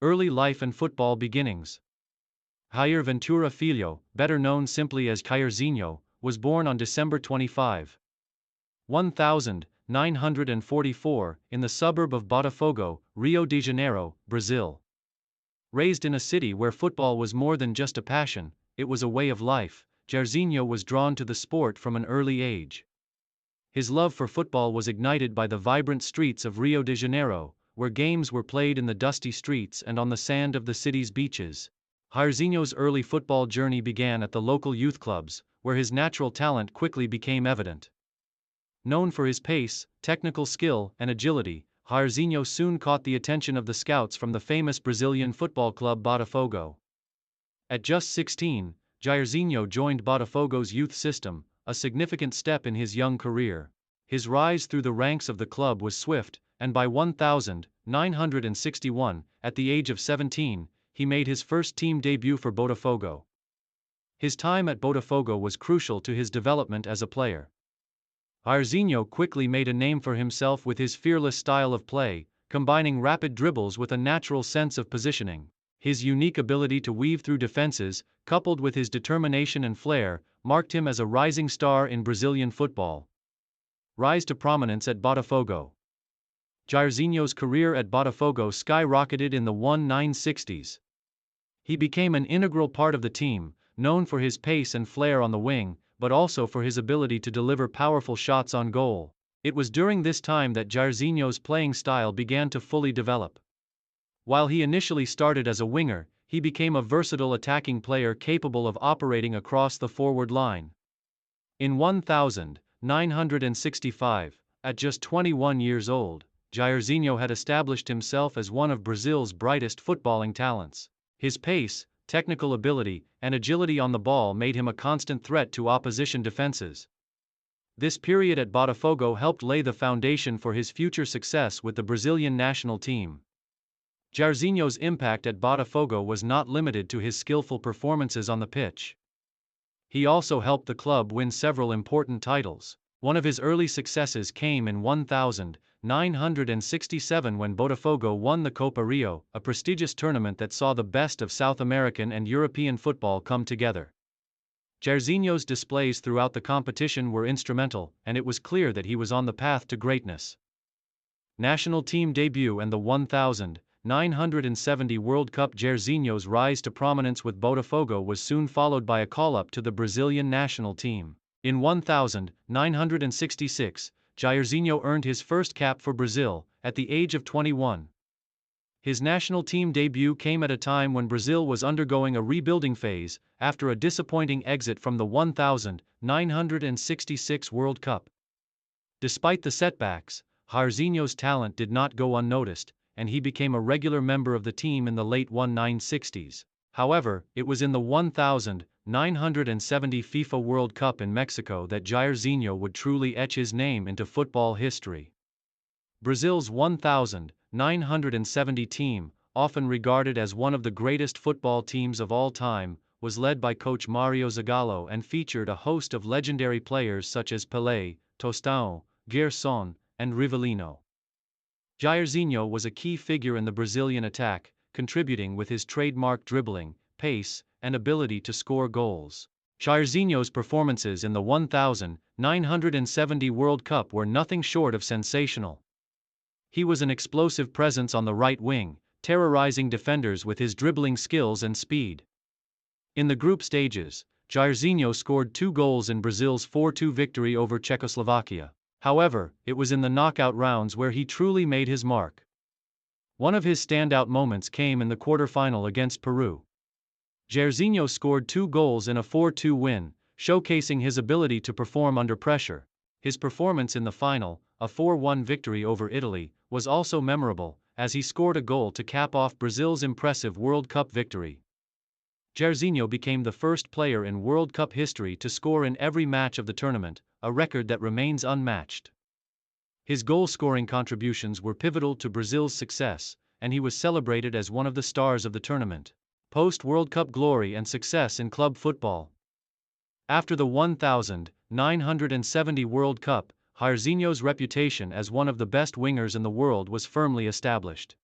Early life and football beginnings. Jair Ventura Filho, better known simply as Jairzinho, was born on December 25, 1944, in the suburb of Botafogo, Rio de Janeiro, Brazil. Raised in a city where football was more than just a passion, it was a way of life, Jairzinho was drawn to the sport from an early age. His love for football was ignited by the vibrant streets of Rio de Janeiro, where games were played in the dusty streets and on the sand of the city's beaches. Jairzinho's early football journey began at the local youth clubs, where his natural talent quickly became evident. Known for his pace, technical skill, and agility, Jairzinho soon caught the attention of the scouts from the famous Brazilian football club Botafogo. At just 16, Jairzinho joined Botafogo's youth system, a significant step in his young career. His rise through the ranks of the club was swift, and by 1961, at the age of 17, he made his first team debut for Botafogo. His time at Botafogo was crucial to his development as a player. Jairzinho quickly made a name for himself with his fearless style of play, combining rapid dribbles with a natural sense of positioning. His unique ability to weave through defenses, coupled with his determination and flair, marked him as a rising star in Brazilian football. Rise to prominence at Botafogo. Jairzinho's career at Botafogo skyrocketed in the 1960s. He became an integral part of the team, known for his pace and flair on the wing, but also for his ability to deliver powerful shots on goal. It was during this time that Jairzinho's playing style began to fully develop. While he initially started as a winger, he became a versatile attacking player capable of operating across the forward line. In 1965, at just 21 years old, Jairzinho had established himself as one of Brazil's brightest footballing talents. His pace, technical ability, and agility on the ball made him a constant threat to opposition defenses. This period at Botafogo helped lay the foundation for his future success with the Brazilian national team. Jairzinho's impact at Botafogo was not limited to his skillful performances on the pitch. He also helped the club win several important titles. One of his early successes came in 1967 when Botafogo won the Copa Rio, a prestigious tournament that saw the best of South American and European football come together. Jairzinho's displays throughout the competition were instrumental, and it was clear that he was on the path to greatness. National team debut and the 1970 World Cup. Jairzinho's rise to prominence with Botafogo was soon followed by a call-up to the Brazilian national team. In 1966, Jairzinho earned his first cap for Brazil, at the age of 21. His national team debut came at a time when Brazil was undergoing a rebuilding phase, after a disappointing exit from the 1966 World Cup. Despite the setbacks, Jairzinho's talent did not go unnoticed, and he became a regular member of the team in the late 1960s. However, it was in the 1970 FIFA World Cup in Mexico that Jairzinho would truly etch his name into football history. Brazil's 1970 team, often regarded as one of the greatest football teams of all time, was led by coach Mario Zagallo and featured a host of legendary players such as Pelé, Tostão, Gerson, and Rivellino. Jairzinho was a key figure in the Brazilian attack, contributing with his trademark dribbling, pace, and ability to score goals. Jairzinho's performances in the 1970 World Cup were nothing short of sensational. He was an explosive presence on the right wing, terrorizing defenders with his dribbling skills and speed. In the group stages, Jairzinho scored 2 goals in Brazil's 4-2 victory over Czechoslovakia. However, it was in the knockout rounds where he truly made his mark. One of his standout moments came in the quarterfinal against Peru. Jairzinho scored 2 goals in a 4-2 win, showcasing his ability to perform under pressure. His performance in the final, a 4-1 victory over Italy, was also memorable, as he scored a goal to cap off Brazil's impressive World Cup victory. Jairzinho became the first player in World Cup history to score in every match of the tournament, a record that remains unmatched. His goal-scoring contributions were pivotal to Brazil's success, and he was celebrated as one of the stars of the tournament. Post-World Cup glory and success in club football. After the 1970 World Cup, Jairzinho's reputation as one of the best wingers in the world was firmly established.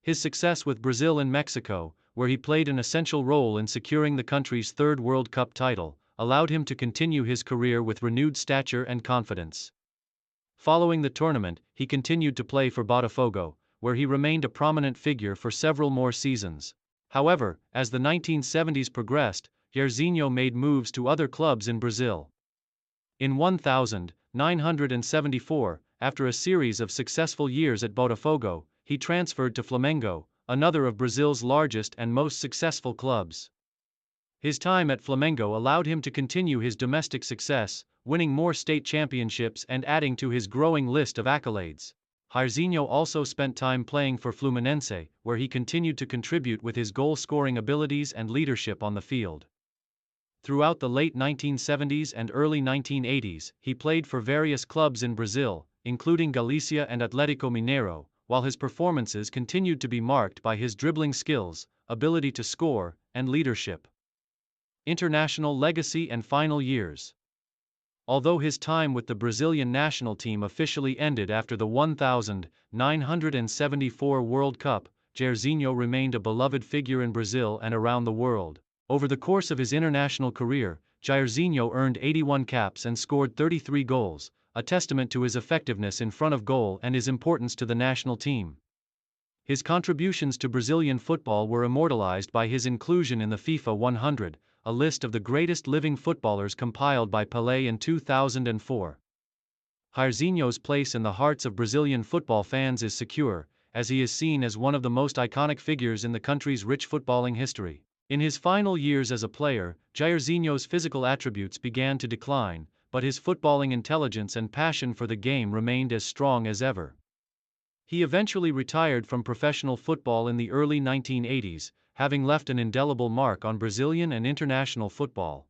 His success with Brazil and Mexico, where he played an essential role in securing the country's third World Cup title, allowed him to continue his career with renewed stature and confidence. Following the tournament, he continued to play for Botafogo, where he remained a prominent figure for several more seasons. However, as the 1970s progressed, Jairzinho made moves to other clubs in Brazil. In 1974, after a series of successful years at Botafogo, he transferred to Flamengo, another of Brazil's largest and most successful clubs. His time at Flamengo allowed him to continue his domestic success, winning more state championships and adding to his growing list of accolades. Jairzinho also spent time playing for Fluminense, where he continued to contribute with his goal-scoring abilities and leadership on the field. Throughout the late 1970s and early 1980s, he played for various clubs in Brazil, including Galicia and Atlético Mineiro, while his performances continued to be marked by his dribbling skills, ability to score, and leadership. International legacy and final years. Although his time with the Brazilian national team officially ended after the 1974 World Cup, Jairzinho remained a beloved figure in Brazil and around the world. Over the course of his international career, Jairzinho earned 81 caps and scored 33 goals, a testament to his effectiveness in front of goal and his importance to the national team. His contributions to Brazilian football were immortalized by his inclusion in the FIFA 100, a list of the greatest living footballers compiled by Pelé in 2004. Jairzinho's place in the hearts of Brazilian football fans is secure, as he is seen as one of the most iconic figures in the country's rich footballing history. In his final years as a player, Jairzinho's physical attributes began to decline, but his footballing intelligence and passion for the game remained as strong as ever. He eventually retired from professional football in the early 1980s, having left an indelible mark on Brazilian and international football.